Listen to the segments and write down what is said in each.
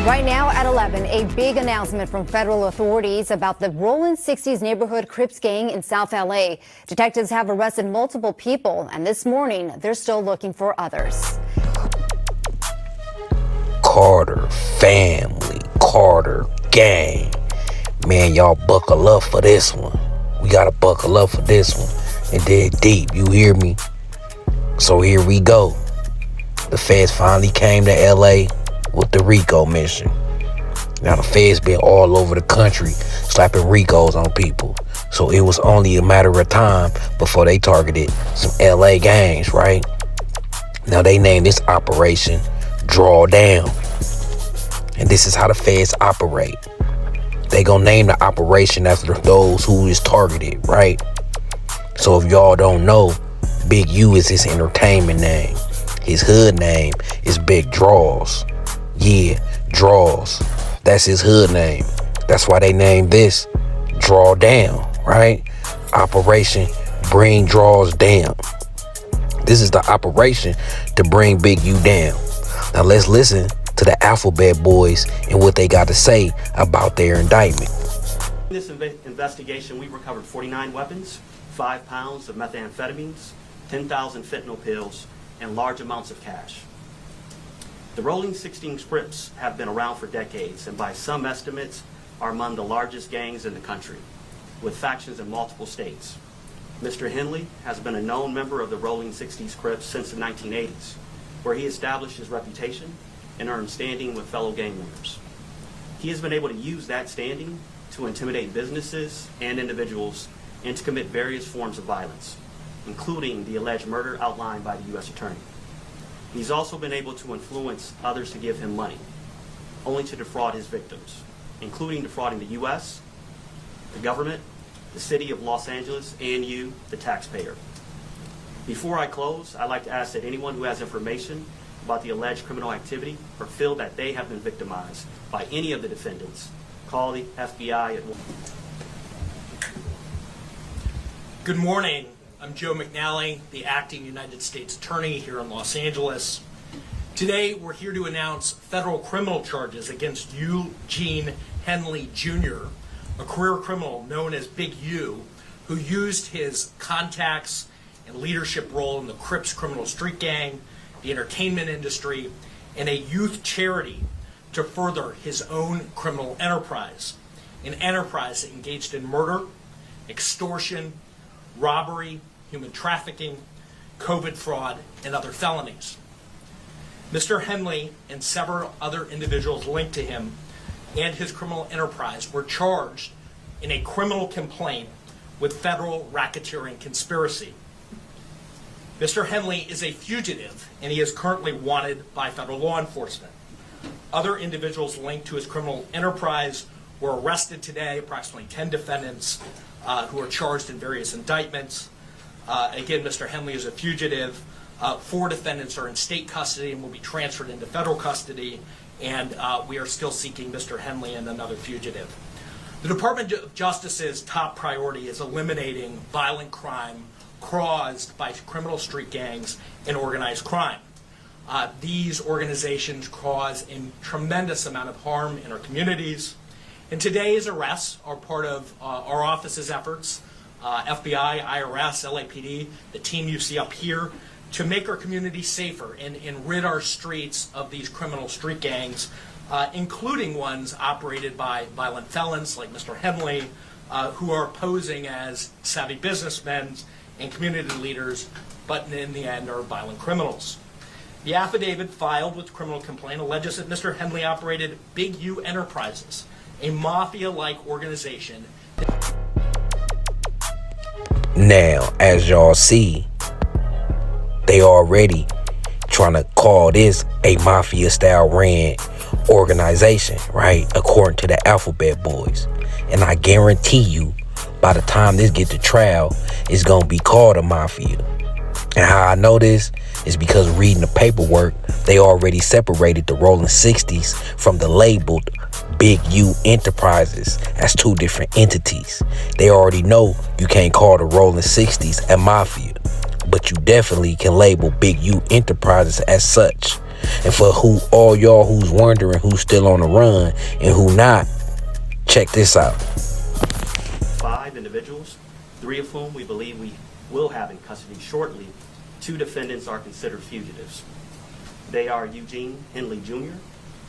Right now at 11, a big announcement from federal authorities about the Rolling 60's neighborhood Crips gang in South LA. Detectives have arrested multiple people, and this morning they're still looking for others. Carter family, Carter gang. Man, y'all buckle up for this one. We gotta buckle up for this one and dig deep, you hear me? So here we go. The feds finally came to LA with the Rico mission. Now the feds been all over the country slapping Ricos on people. So it was only a matter of time before they targeted some LA gangs, right? Now they named this operation Drawdown. And this is how the feds operate. They gonna name the operation after those who is targeted, right? So if y'all don't know, Big U is his entertainment name. His hood name is Big Draws. Yeah, Draws. That's his hood name. That's why they named this Drawdown, right? Operation Bring Draws Down. This is the operation to bring Big U down. Now let's listen to the Alphabet Boys and what they got to say about their indictment. In this investigation, we recovered 49 weapons, 5 pounds of methamphetamines, 10,000 fentanyl pills, and large amounts of cash. The Rolling 60's Crips have been around for decades, and by some estimates are among the largest gangs in the country, with factions in multiple states. Mr. Henley has been a known member of the Rolling 60's Crips since the 1980s, where he established his reputation and earned standing with fellow gang members. He has been able to use that standing to intimidate businesses and individuals and to commit various forms of violence, including the alleged murder outlined by the U.S. Attorney. He's also been able to influence others to give him money, only to defraud his victims, including defrauding the U.S., the government, the city of Los Angeles, and you, the taxpayer. Before I close, I'd like to ask that anyone who has information about the alleged criminal activity or feel that they have been victimized by any of the defendants, call the FBI at 1. Good morning. I'm Joe McNally, the acting United States Attorney here in Los Angeles. Today, we're here to announce federal criminal charges against Eugene Henley Jr., a career criminal known as Big U, who used his contacts and leadership role in the Crips criminal street gang, the entertainment industry, and a youth charity to further his own criminal enterprise, an enterprise that engaged in murder, extortion, robbery, human trafficking, COVID fraud, and other felonies. Mr. Henley and several other individuals linked to him and his criminal enterprise were charged in a criminal complaint with federal racketeering conspiracy. Mr. Henley is a fugitive, and he is currently wanted by federal law enforcement. Other individuals linked to his criminal enterprise were arrested today, approximately 10 defendants who are charged in various indictments. Again, Mr. Henley is a fugitive. 4 defendants are in state custody and will be transferred into federal custody, and we are still seeking Mr. Henley and another fugitive. The Department of Justice's top priority is eliminating violent crime caused by criminal street gangs and organized crime. These organizations cause a tremendous amount of harm in our communities, and today's arrests are part of our office's efforts, FBI, IRS, LAPD, the team you see up here, to make our communities safer and rid our streets of these criminal street gangs, including ones operated by violent felons like Mr. Henley, who are posing as savvy businessmen and community leaders, but in the end are violent criminals. The affidavit filed with the criminal complaint alleges that Mr. Henley operated Big U Enterprises, a mafia-like organization. Now, as y'all see, they already trying to call this a mafia-style ran organization, right? According to the Alphabet Boys. And I guarantee you, by the time this get to trial, it's gonna be called a mafia. And how I know this is because reading the paperwork, they already separated the Rolling 60's from the labeled Big U Enterprises as 2 different entities. They already know you can't call the Rolling 60's a mafia, but you definitely can label Big U Enterprises as such. And for all y'all who's wondering who's still on the run and who not, check this out. 5 individuals, 3 of whom we believe we will have in custody shortly. 2 defendants are considered fugitives. They are Eugene Henley Jr.,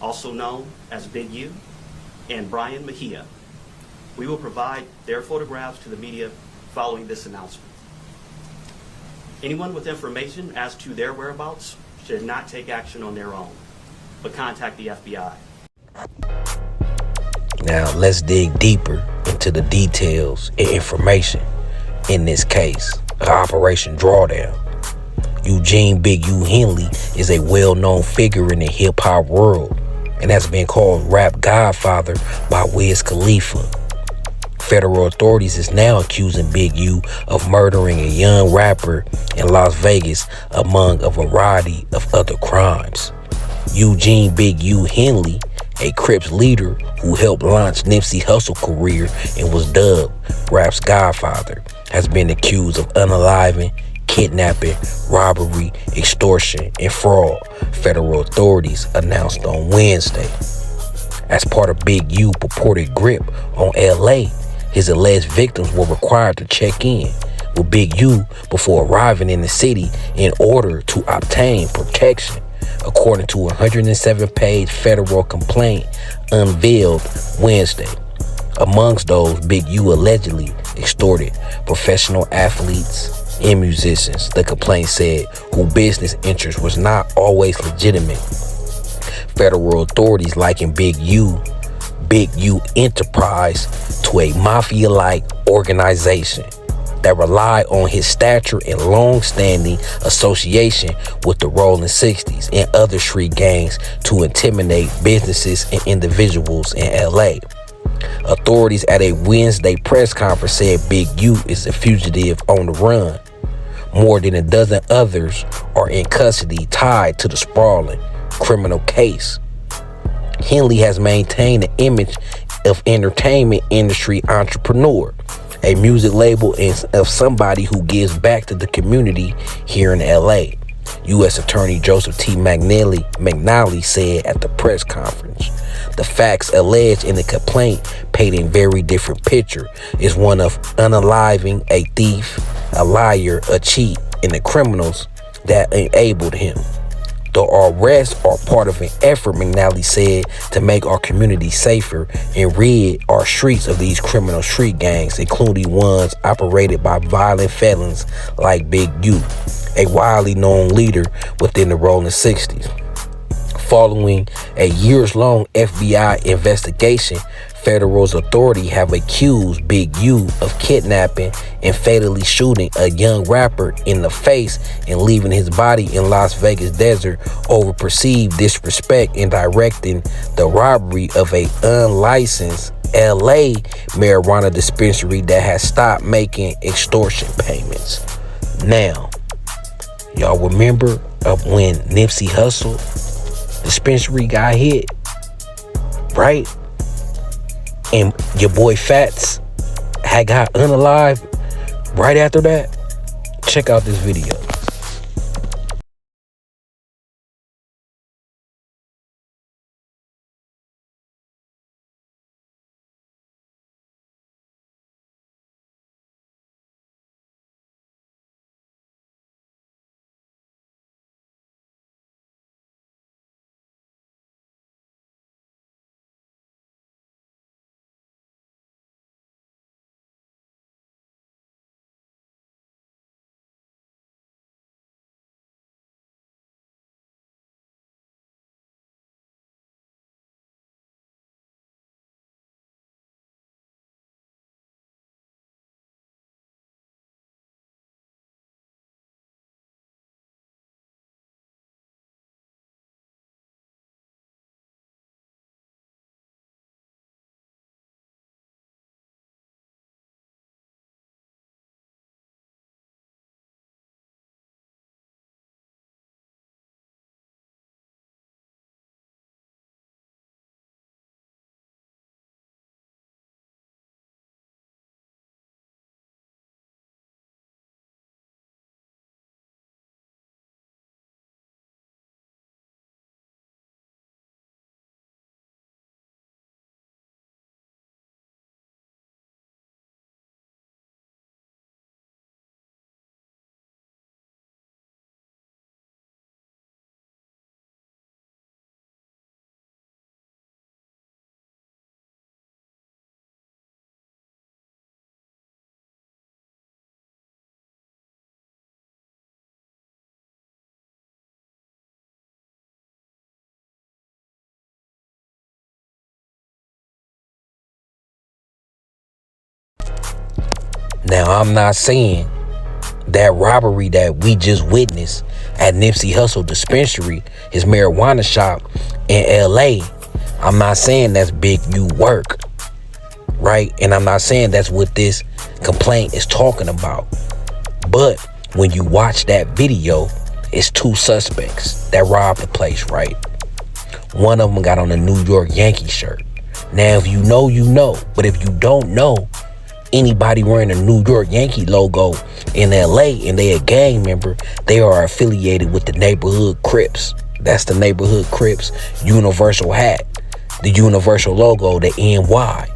also known as Big U, and Brian Mejia. We will provide their photographs to the media following this announcement. Anyone with information as to their whereabouts should not take action on their own, but contact the FBI. Now let's dig deeper into the details and information in this case of Operation Drawdown. Eugene Big U Henley is a well-known figure in the hip-hop world and has been called Rap Godfather by Wiz Khalifa. Federal authorities is now accusing Big U of murdering a young rapper in Las Vegas, among a variety of other crimes. Eugene Big U Henley, a Crips leader who helped launch Nipsey Hussle's career and was dubbed Rap's Godfather, has been accused of unaliving, kidnapping, robbery, extortion, and fraud, federal authorities announced on Wednesday. As part of Big U's purported grip on LA, his alleged victims were required to check in with Big U before arriving in the city in order to obtain protection, according to a 107-page federal complaint unveiled Wednesday. Amongst those, Big U allegedly extorted professional athletes and musicians, the complaint said, whose business interest was not always legitimate. Federal authorities liken Big U Enterprise to a Mafia-like organization that relied on his stature and long-standing association with the Rolling 60’s and other street gangs to intimidate businesses and individuals in LA. Authorities at a Wednesday press conference said Big U is a fugitive on the run. More than a dozen others are in custody tied to the sprawling criminal case. Henley has maintained an image of entertainment industry entrepreneur, a music label, and of somebody who gives back to the community here in LA. U.S. Attorney Joseph T. McNally said at the press conference, the facts alleged in the complaint paint a very different picture. It's one of unaliving a thief, a liar, a cheat, and the criminals that enabled him. The arrests are part of an effort, McNally said, to make our community safer and rid our streets of these criminal street gangs, including ones operated by violent felons like Big U, a widely known leader within the Rolling 60’s. Following a years-long FBI investigation, federal authorities have accused Big U of kidnapping and fatally shooting a young rapper in the face and leaving his body in Las Vegas desert over perceived disrespect and directing the robbery of a unlicensed LA marijuana dispensary that has stopped making extortion payments. Now, y'all remember of when Nipsey Hussle dispensary got hit, right? And your boy Fats had got unalived right after that? Check out this video. Now, I'm not saying that robbery that we just witnessed at Nipsey Hussle dispensary, his marijuana shop in LA, I'm not saying that's Big U work, right? And I'm not saying that's what this complaint is talking about. But when you watch that video, it's two suspects that robbed the place, right? One of them got on a New York Yankee shirt. Now, if you know, you know. But if you don't know, anybody wearing a New York Yankee logo in LA and they a gang member, they are affiliated with the neighborhood Crips. That's the neighborhood Crips universal hat, the universal logo, the NY.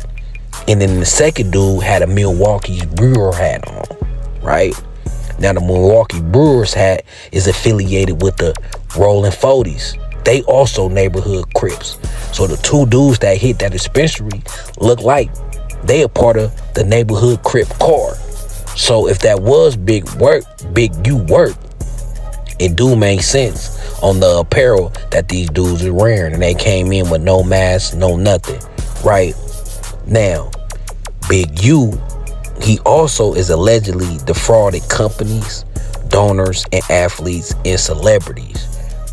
And then the second dude had a Milwaukee Brewer hat on, right? Now the Milwaukee Brewers hat is affiliated with the Rolling 40’s. They also neighborhood Crips. So the two dudes that hit that dispensary look like they a part of the neighborhood Crip car. So if that was Big U work, it do make sense on the apparel that these dudes are wearing. And they came in with no mask, no nothing, right? Now, Big U, he also is allegedly defrauded companies, donors, and athletes and celebrities,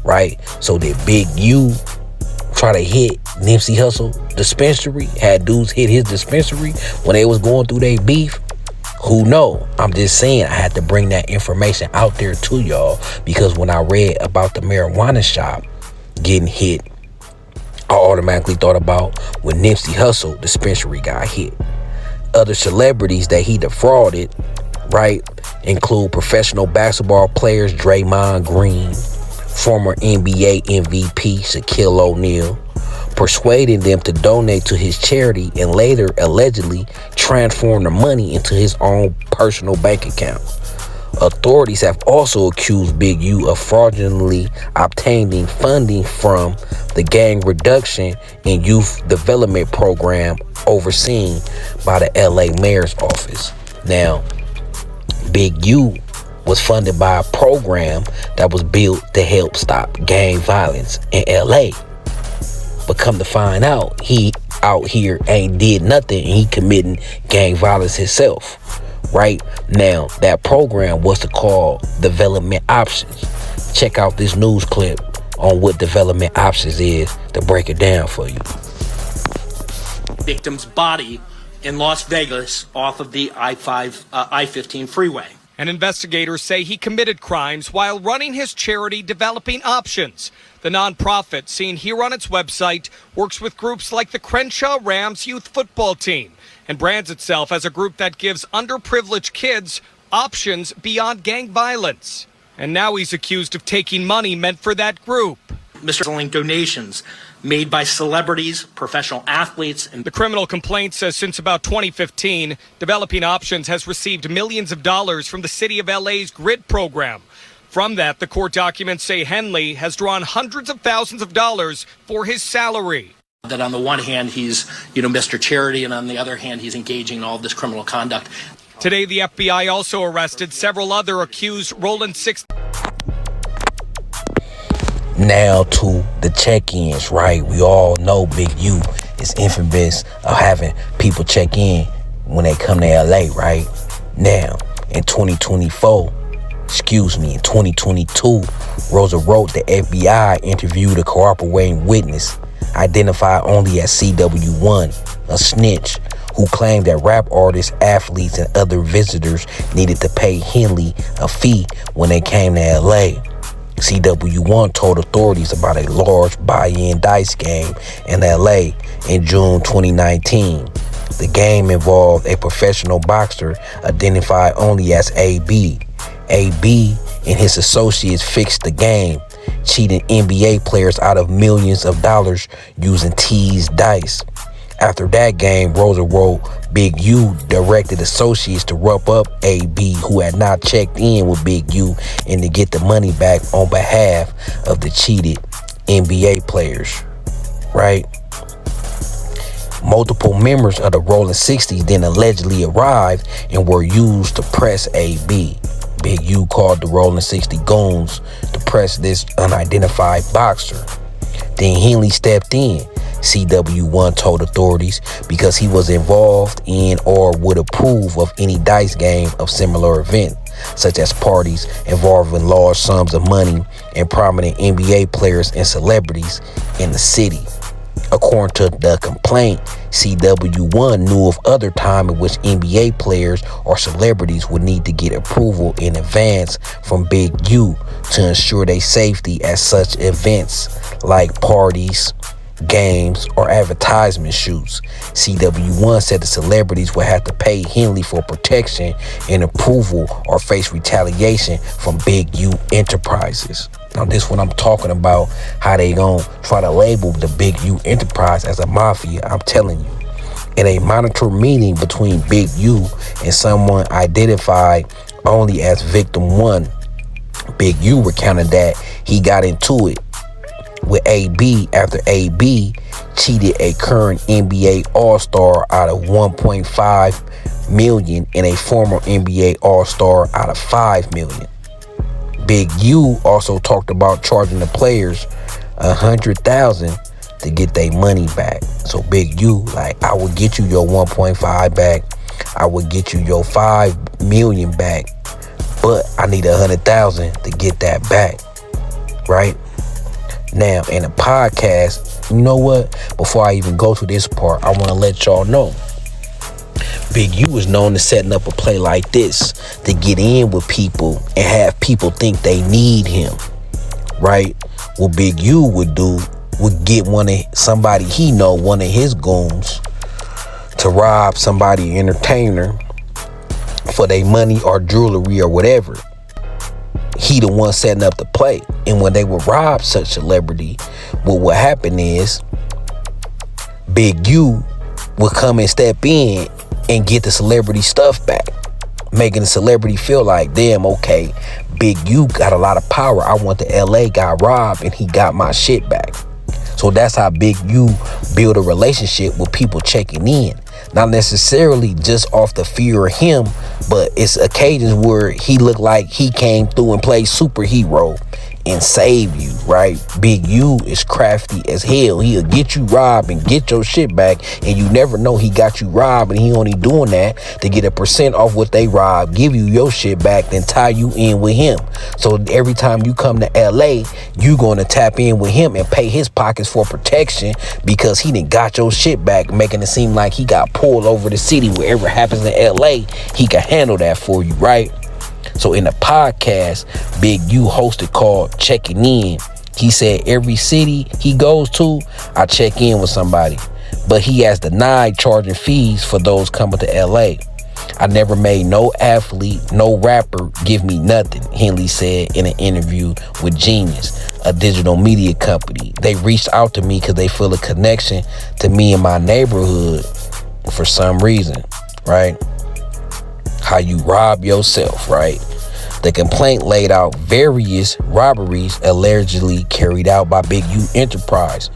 right? So did Big U try to hit Nipsey Hussle dispensary? Had dudes hit his dispensary when they was going through their beef? Who know? I'm just saying I had to bring that information out there to y'all, because when I read about the marijuana shop getting hit, I automatically thought about when Nipsey Hussle dispensary got hit. Other celebrities that he defrauded, right, include professional basketball players Draymond Green, former NBA MVP Shaquille O'Neal, persuading them to donate to his charity and later allegedly transform the money into his own personal bank account. Authorities have also accused Big U of fraudulently obtaining funding from the Gang Reduction and Youth Development Program overseen by the LA Mayor's office. Now, Big U was funded by a program that was built to help stop gang violence in LA. But come to find out, he out here ain't did nothing and he committing gang violence himself. Right now, that program was to call Development Options. Check out this news clip on what Development Options is to break it down for you. Victim's body in Las Vegas off of the I-15 freeway. And investigators say he committed crimes while running his charity Developing Options. The nonprofit, seen here on its website, works with groups like the Crenshaw Rams youth football team and brands itself as a group that gives underprivileged kids options beyond gang violence. And now he's accused of taking money meant for that group. Mr. selling donations made by celebrities, professional athletes, and the criminal complaint says since about 2015, Developing Options has received millions of dollars from the city of LA's GRID program. From that, the court documents say Henley has drawn hundreds of thousands of dollars for his salary. That on the one hand, he's, Mr. Charity, and on the other hand, he's engaging in all of this criminal conduct. Today, the FBI also arrested several other accused Rolling 6. Now to the check-ins, right? We all know Big U is infamous of having people check in when they come to LA, right? Now, in 2022, Rosa wrote the FBI interviewed a cooperating witness identified only as CW1, a snitch who claimed that rap artists, athletes, and other visitors needed to pay Henley a fee when they came to LA. CW1 told authorities about a large buy-in dice game in LA in June 2019. The game involved a professional boxer identified only as AB. AB and his associates fixed the game, cheating NBA players out of millions of dollars using teased dice. After that game, Rosa wrote, Big U directed associates to rough up AB, who had not checked in with Big U, and to get the money back on behalf of the cheated NBA players, right? Multiple members of the Rolling 60’s then allegedly arrived and were used to press AB. Big U called the Rolling 60 goons to press this unidentified boxer. Then Henley stepped in, CW1 told authorities, because he was involved in or would approve of any dice game of similar event, such as parties involving large sums of money and prominent NBA players and celebrities in the city. According to the complaint, CW1 knew of other time in which NBA players or celebrities would need to get approval in advance from Big U to ensure their safety at such events like parties, games, or advertisement shoots. CW1 said the celebrities would have to pay Henley for protection and approval or face retaliation from Big U Enterprises. Now, this what I'm talking about, how they gonna try to label the Big U Enterprise as a mafia. I'm telling you, in a monitor meeting between Big U and someone identified only as Victim 1, Big U recounted that he got into it with AB after AB cheated a current NBA All-Star out of $1.5 million and a former NBA All-Star out of $5 million. Big U also talked about charging the players $100,000 to get their money back. So Big U, like, I would get you your 1.5 back, I would get you your 5 million back, but I need 100,000 to get that back, right? Now, in a podcast, you know what? Before I even go to this part, I want to let y'all know, Big U is known to setting up a play like this to get in with people and have people think they need him, right? What Big U would do would get somebody he know, one of his goons, to rob somebody, entertainer, for their money or jewelry or whatever. He the one setting up the play. And when they would rob such celebrity, what would happen is Big U would come and step in and get the celebrity stuff back, making the celebrity feel like, damn, okay, Big U got a lot of power. I want the LA guy robbed and he got my shit back. So that's how Big U build a relationship with people checking in. Not necessarily just off the fear of him, but it's occasions where he looked like he came through and played superhero and save you, right? Big U is crafty as hell. He'll get you robbed and get your shit back, and you never know he got you robbed and he only doing that to get a % off what they robbed, give you your shit back, then tie you in with him. So every time you come to LA, you gonna tap in with him and pay his pockets for protection because he done got your shit back, making it seem like he got pulled over the city. Whatever happens in LA, he can handle that for you, right? So in the podcast Big U hosted called Checking In, he said every city he goes to, I check in with somebody, but he has denied charging fees for those coming to LA. I never made no athlete, no rapper give me nothing, Henley said in an interview with Genius, a digital media company. They reached out to me because they feel a connection to me in my neighborhood for some reason, right? How you rob yourself, right? The complaint laid out various robberies allegedly carried out by Big U Enterprise,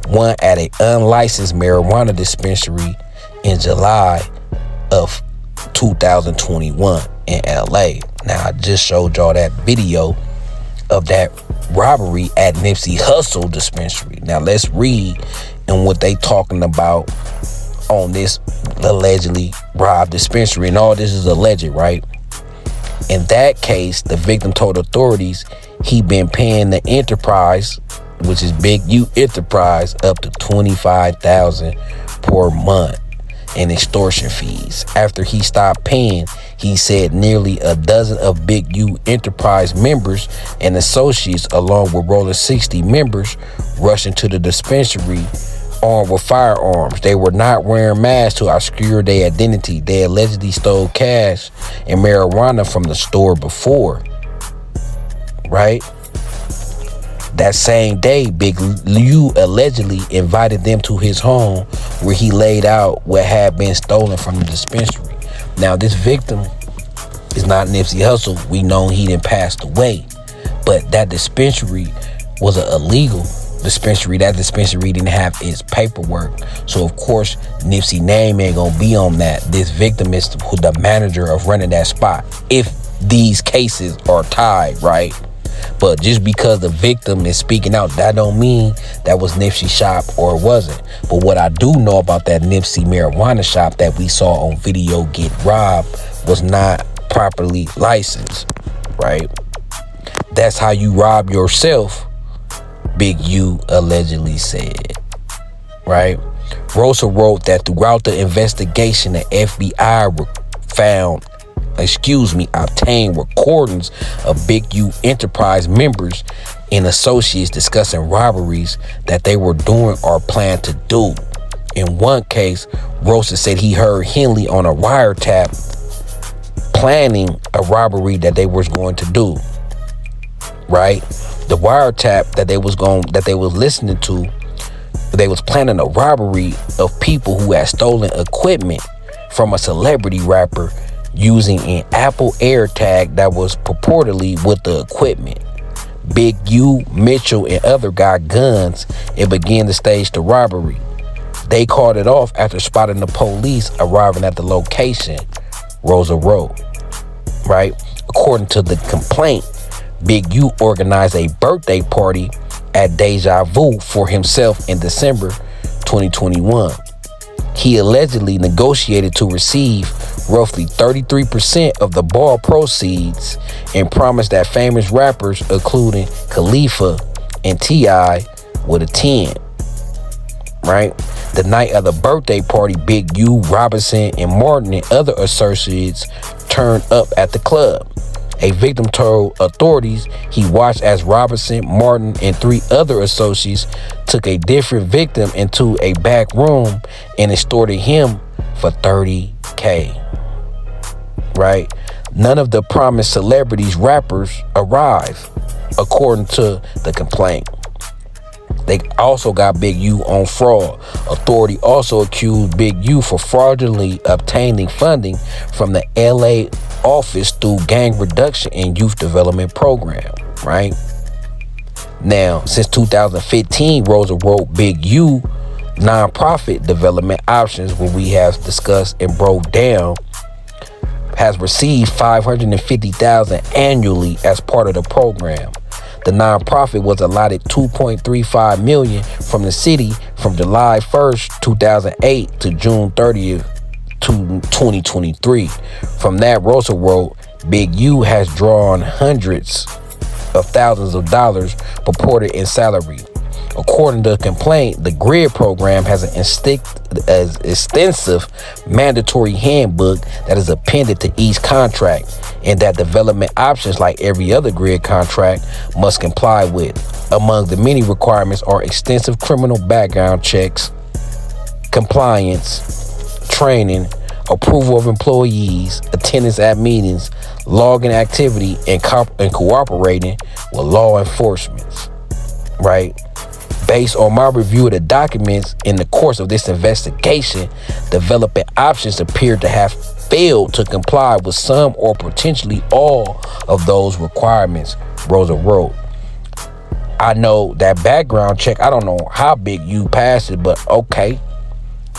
one at an unlicensed marijuana dispensary in July of 2021 in LA. Now, I just showed y'all that video of that robbery at Nipsey Hussle dispensary. Now, let's read and what they talking about on this allegedly robbed dispensary. And all this is alleged, right? In that case, the victim told authorities he been paying the enterprise, which is Big U Enterprise, up to $25,000 per month in extortion fees. After he stopped paying, he said nearly a dozen of Big U Enterprise members and associates, along with R60’s members, rushed into the dispensary armed with firearms. They were not wearing masks to obscure their identity. They allegedly stole cash and marijuana from the store before, right? That same day, Big U allegedly invited them to his home where he laid out what had been stolen from the dispensary. Now, this victim is not Nipsey Hussle. We know he done passed away, but that dispensary was an illegal dispensary. That dispensary didn't have its paperwork, so of course Nipsey name ain't gonna be on that. This victim is the manager of running that spot. If these cases are tied, right? But just because the victim is speaking out, that don't mean that was Nipsey's shop or it wasn't. But what I do know about that Nipsey marijuana shop that we saw on video get robbed was not properly licensed, right? That's how you rob yourself, Big U allegedly said, right? Rosa wrote that throughout the investigation, the FBI obtained recordings of Big U Enterprise members and associates discussing robberies that they were doing or planned to do. In one case, Rosa said he heard Henley on a wiretap planning a robbery that they was going to do, right? The wiretap that they was listening to, they was planning a robbery of people who had stolen equipment from a celebrity rapper using an Apple AirTag that was purportedly with the equipment. Big U, Mitchell, and other got guns and began to stage the robbery. They called it off after spotting the police arriving at the location, Rosa wrote, right? According to the complaint, Big U organized a birthday party at Deja Vu for himself in December 2021. He allegedly negotiated to receive roughly 33% of the ball proceeds and promised that famous rappers, including Khalifa and T.I., would attend, right? The night of the birthday party, Big U, Robinson, and Martin and other associates turned up at the club. A victim told authorities he watched as Robinson, Martin, and 3 other associates took a different victim into a back room and extorted him for $30K. Right? None of the promised celebrities rappers arrived, according to the complaint. They also got Big U on fraud. Authority also accused Big U for fraudulently obtaining funding from the LA office through gang reduction and youth development program, right? Now, since 2015, Rosa wrote Big U nonprofit development options, what we have discussed and broke down, has received $550,000 annually as part of the program. The nonprofit was allotted $2.35 million from the city from July 1st, 2008 to June 30th, 2023. From that, Rosa wrote, Big U has drawn hundreds of thousands of dollars purported in salary. According to the complaint, the GRID program has an extensive mandatory handbook that is appended to each contract, and that development options, like every other GRID contract, must comply with. Among the many requirements are extensive criminal background checks, compliance, training, approval of employees, attendance at meetings, logging activity, and cooperating with law enforcement, right? Based on my review of the documents in the course of this investigation, development options appear to have failed to comply with some or potentially all of those requirements, Rosa wrote. I know that background check, I don't know how Big U passed it, but okay.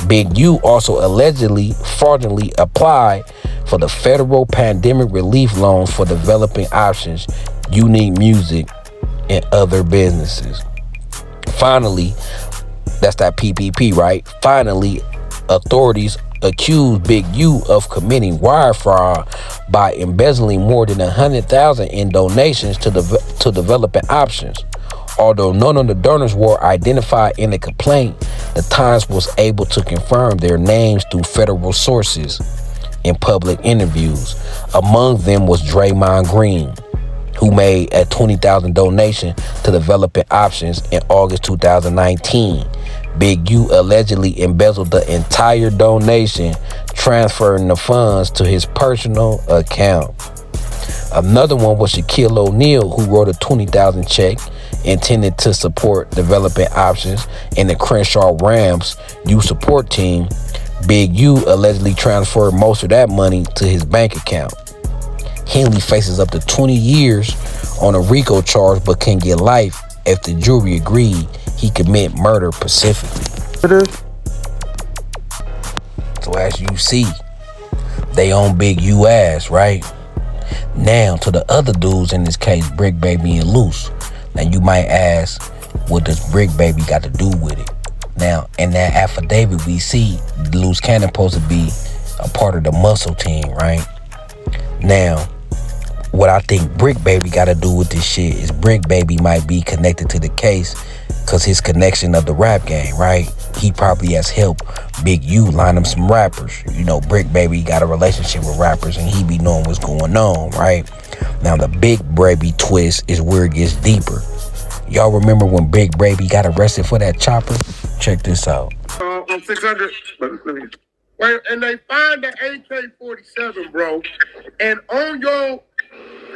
Big U also allegedly fraudulently applied for the federal pandemic relief loans for developing options, unique music, and other businesses. Finally, that's that PPP, right? Finally, authorities accused Big U of committing wire fraud by embezzling more than $100,000 in donations to developing options. Although none of the donors were identified in the complaint, the Times was able to confirm their names through federal sources in public interviews. Among them was Draymond Green, who made a $20,000 donation to developing options in August 2019. Big U allegedly embezzled the entire donation, transferring the funds to his personal account. Another one was Shaquille O'Neal, who wrote a $20,000 check intended to support developing options in the Crenshaw Rams youth support team. Big U allegedly transferred most of that money to his bank account. Henley faces up to 20 years on a Rico charge, but can get life if the jury agreed he commit murder pacifically. So as you see, they on Big U ass, right? Now to the other dudes in this case, Bricc Baby and Luce. Now you might ask, what does Bricc Baby got to do with it? Now in that affidavit we see Luce Cannon supposed to be a part of the muscle team, right? Now, what I think Bricc Baby got to do with this shit is Bricc Baby might be connected to the case because his connection of the rap game, right? He probably has helped Big U line up some rappers. You know, Bricc Baby got a relationship with rappers and he be knowing what's going on, right? Now, the Big Baby twist is where it gets deeper. Y'all remember when Big Baby got arrested for that chopper? Check this out. On 600. Wait, and they find the AK-47, bro. And on your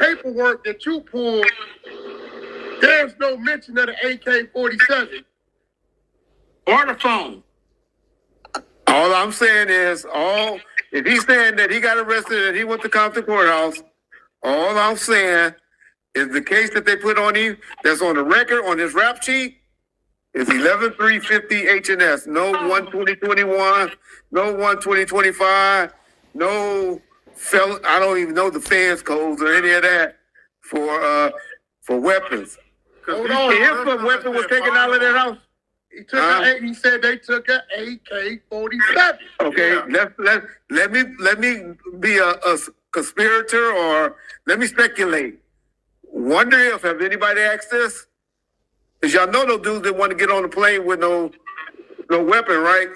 paperwork that you pulled, there's no mention of the AK-47 or the phone. All I'm saying is, if he's saying that he got arrested and he went to Compton Courthouse, all I'm saying is the case that they put on him that's on the record on his rap sheet is 11350 H&S. No 12021, no 12025, no I don't even know the fans codes or any of that for weapons. Hold on. If a weapon was taken out of that house, he said they took an AK-47. Okay, yeah. let me be a conspirator, or let me speculate. Wonder if have anybody asked this? Cause y'all know those dudes that want to get on the plane with no weapon, right?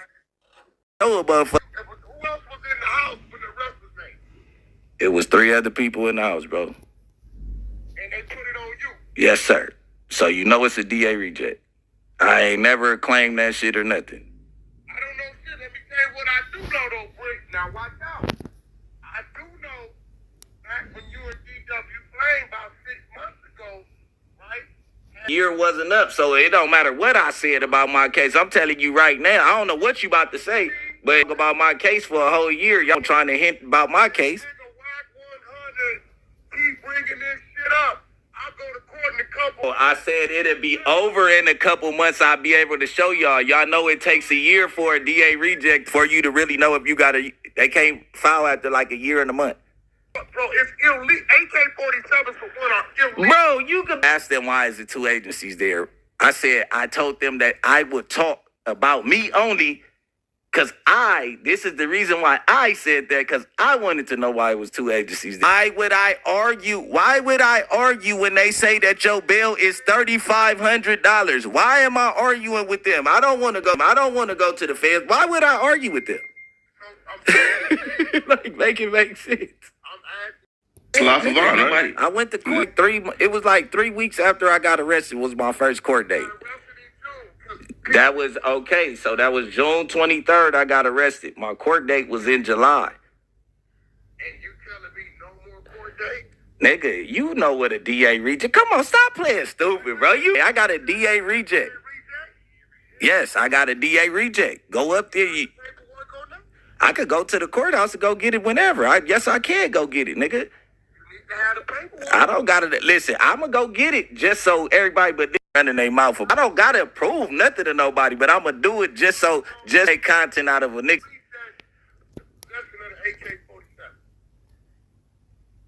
No, motherfucker. Who else was in the house when the arrest was made? It was 3 other people in the house, bro. And they put it on you? Yes, sir. So you know it's a DA reject. I ain't never claimed that shit or nothing. I don't know shit. Let me tell you what I do know, though, Bricc. Now, watch out. I do know back when you and DW playing about 6 months ago, right? Year wasn't up, so it don't matter what I said about my case. I'm telling you right now, I don't know what you about to say, but about my case for a whole year, y'all trying to hint about my case. Nigga, WAC 100, keep bringing this shit up. I'll go to court in a couple. I said it'll be over in a couple months. I'll be able to show y'all. Y'all know it takes a year for a DA reject for you to really know if you got they can't file after like a year and a month. Bro, it's illegal. AK-47s for one are illegal. Bro, you can ask them why is the 2 agencies there. I told them that I would talk about me only because this is the reason why I said that, because I wanted to know why it was 2 agencies there. Why would I argue when they say that your bail is $3,500? Why am I arguing with them? I don't want to go to the feds. Why would I argue with them? Like, make it make sense. I went to court it was like 3 weeks after I got arrested was my first court date. That was okay. So that was June 23rd. I got arrested. My court date was in July. And you telling me no more court date? Nigga, you know what a DA reject. Come on, stop playing stupid, bro. I got a DA reject. Yes, I got a DA reject. Go up there. I could go to the courthouse and go get it whenever. Yes, I can go get it, nigga. I don't gotta listen. I'm gonna go get it just so everybody but running their mouth. I don't gotta prove nothing to nobody, but I'm gonna do it just take content out of a nigga.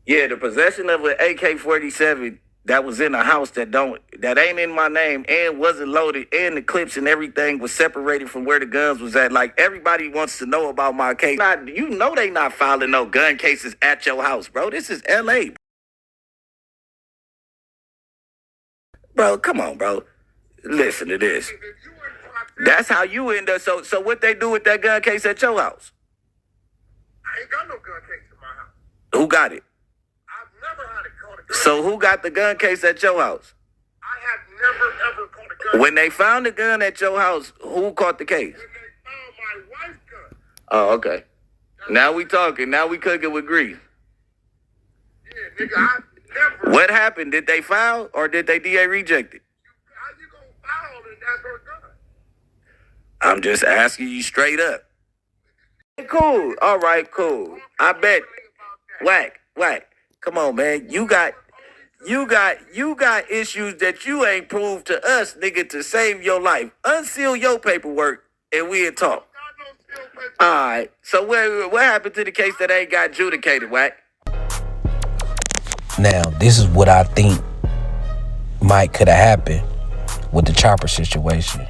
Yeah, the possession of an AK-47 that was in a house that ain't in my name and wasn't loaded, and the clips and everything was separated from where the guns was at. Like, everybody wants to know about my case. You know they not filing no gun cases at your house, bro. This is LA. Bro, come on, bro. Listen to this. That's how you end up. So what they do with that gun case at your house? I ain't got no gun case in my house. Who got it? I've never had a gun. So who got the gun case at your house? I have never, ever caught a gun. When they found the gun at your house, who caught the case? When they found my wife's gun. Oh, okay. Now we talking. Now we cooking with grease. Yeah, nigga, I never. What happened? Did they file or did they DA reject it? How you gonna file and that's her gun? I'm just asking you straight up. Cool. All right, cool. I bet. Whack. Come on, man. You got issues that you ain't proved to us, nigga, to save your life. Unseal your paperwork and we'll talk. All right. So what happened to the case that ain't got adjudicated, Whack? Now, this is what I think could have happened with the chopper situation.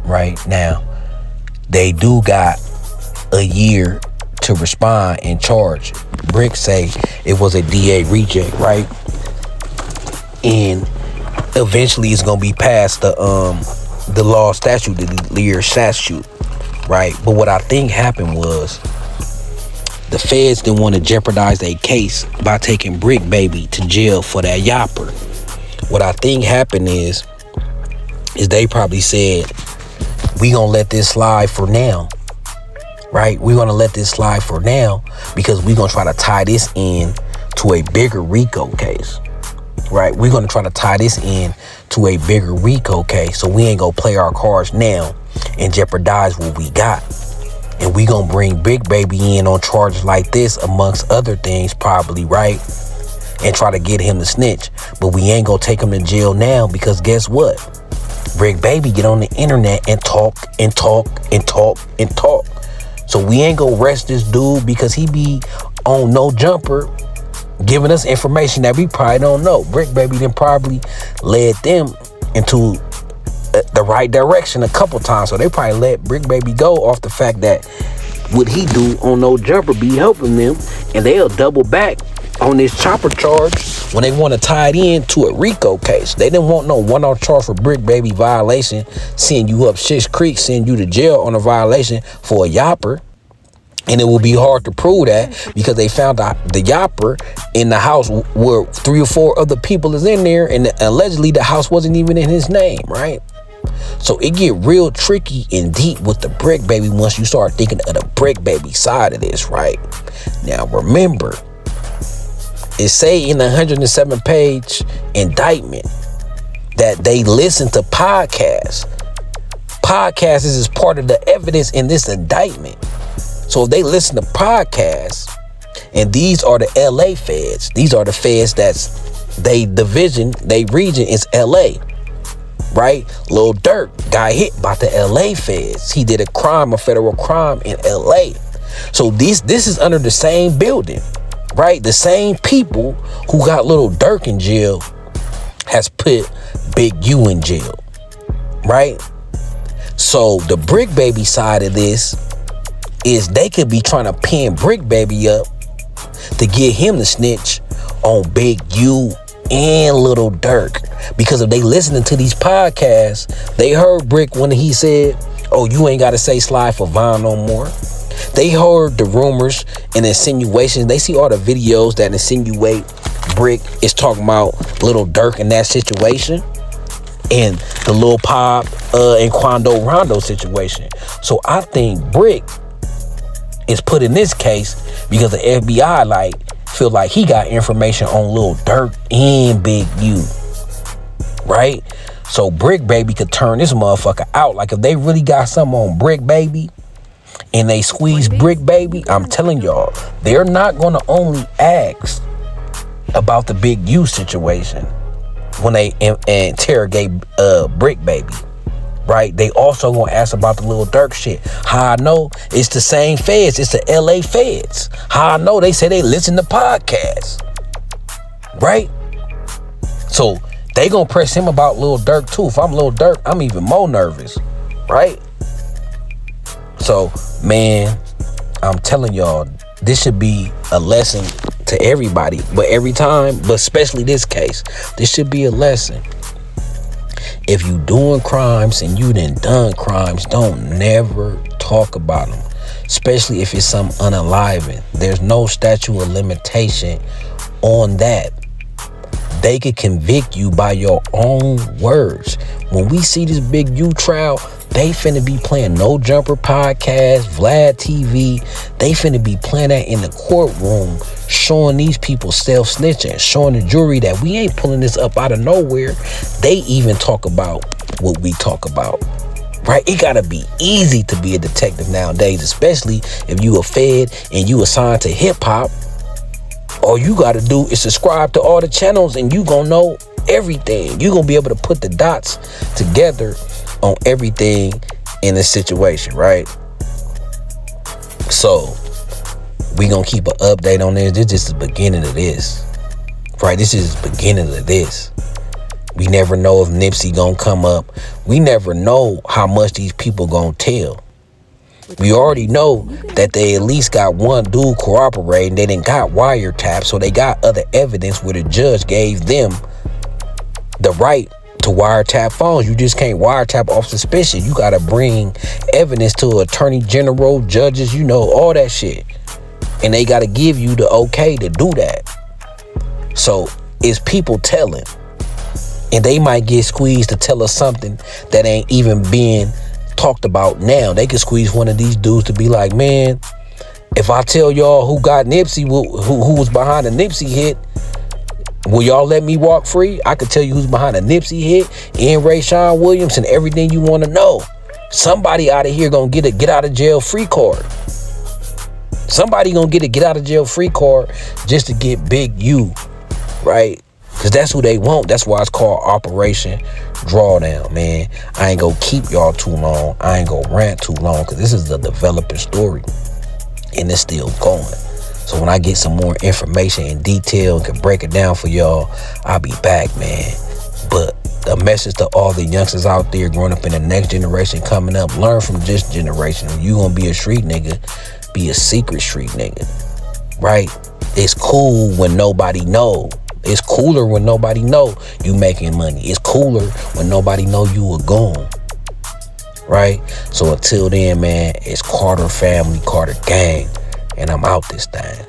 Right now, they do got a year to respond and charge. Bricc say it was a DA reject, right? And eventually it's gonna be past the law statute, the Lear statute, right? But what I think happened was the feds didn't want to jeopardize their case by taking Bricc baby to jail for that yapper. What I think happened is they probably said, we gonna let this slide for now, right? We're gonna let this slide for now because we're gonna try to tie this in to a bigger Rico case, right? We're gonna try to tie this in to a bigger Rico case, so we ain't gonna play our cards now and jeopardize what we got. And we gonna bring Bricc baby in on charges like this, amongst other things, probably, right? And try to get him to snitch. But we ain't gonna take him to jail now because guess what? Bricc baby get on the internet and talk and talk and talk and talk. So we ain't gonna arrest this dude because he be on no jumper giving us information that we probably don't know. Bricc baby then probably led them into the right direction a couple times. So they probably let Bricc baby go off the fact that what he do on no jumper be helping them, and they'll double back on this chopper charge when they want to tie it in to a Rico case. They didn't want no one-off charge for Bricc baby violation, send you up Schitt's Creek, send you to jail on a violation for a yapper. And it will be hard to prove that because they found out the yapper in the house where 3 or 4 other people is in there, and allegedly the house wasn't even in his name, right? So it get real tricky and deep with the Bricc baby once you start thinking of the Bricc baby side of this, right? Now remember, it say in the 107-page indictment that they listen to podcasts. Podcasts is part of the evidence in this indictment. So if they listen to podcasts, and these are the LA feds, these are the feds that's they division, they region is LA, right? Lil Durk got hit by the LA feds. He did a federal crime in LA. So this is under the same building, right? The same people who got Lil Durk in jail has put Big U in jail, right? So the Bricc baby side of this is they could be trying to pin Bricc baby up to get him to snitch on Big U and Lil Durk. Because if they listening to these podcasts, they heard Bricc when he said, oh, you ain't got to say slide for Vine no more. They heard the rumors and insinuations. They see all the videos that insinuate Bricc is talking about Lil Durk in that situation, and the Lil Pop and Quando Rondo situation. So I think Bricc is put in this case because the FBI feel like he got information on Lil Durk and Big U, right? So Bricc baby could turn this motherfucker out. Like if they really got something on Bricc baby and they squeeze Bricc baby, I'm telling y'all, they're not gonna only ask about the Big U situation when they interrogate Bricc baby, right? They also gonna ask about the Lil Durk shit. How I know? It's the same feds. It's the LA feds. How I know? They say they listen to podcasts, right? So they gonna press him about Lil Durk too. If I'm Lil Durk, I'm even more nervous, right? So man, I'm telling y'all, this should be a lesson to everybody, but every time, but especially this case, this should be a lesson. If you doing crimes and you done crimes, don't never talk about them, especially if it's some unaliving. There's no statute of limitation on that. They could convict you by your own words. When we see this Big U trial, they finna be playing No Jumper podcast, Vlad TV. They finna be playing that in the courtroom, showing these people self-snitching, showing the jury that we ain't pulling this up out of nowhere. They even talk about what we talk about, right? It gotta be easy to be a detective nowadays, especially if you a fed and you assigned to hip-hop. All you gotta do is subscribe to all the channels and you gonna know everything. You gonna be able to put the dots together on everything in this situation, right? So we gonna keep an update on this. This is just the beginning of this. Right? This is the beginning of this. We never know if Nipsey gonna come up. We never know how much these people gonna tell. We already know that they at least got one dude cooperating. They didn't got wiretap, so they got other evidence where the judge gave them the right to wiretap phones. You just can't wiretap off suspicion. You gotta bring evidence to attorney general, judges, you know, all that shit. And they gotta give you the okay to do that. So it's people telling. And they might get squeezed to tell us something that ain't even being talked about now. They could squeeze one of these dudes to be like, man, if I tell y'all who got Nipsey, who was behind the Nipsey hit, will y'all let me walk free? I could tell you who's behind the Nipsey hit, and Rayshawn Williams, and everything you want to know. Somebody out of here gonna get a get out of jail free card. Somebody gonna get a get out of jail free card just to get Big U, right? Because that's who they want. That's why it's called Operation Drawdown, man. I ain't gonna keep y'all too long. I ain't gonna rant too long, because this is the developing story. And it's still going. So when I get some more information in detail and can break it down for y'all, I'll be back, man. But the message to all the youngsters out there growing up in the next generation coming up, learn from this generation. When you gonna be a street nigga, be a secret street nigga, right? It's cool when nobody know. It's cooler when nobody know you making money. It's cooler when nobody know you a goon, right? So until then, man, it's Carter family, Carter gang, and I'm out this thing.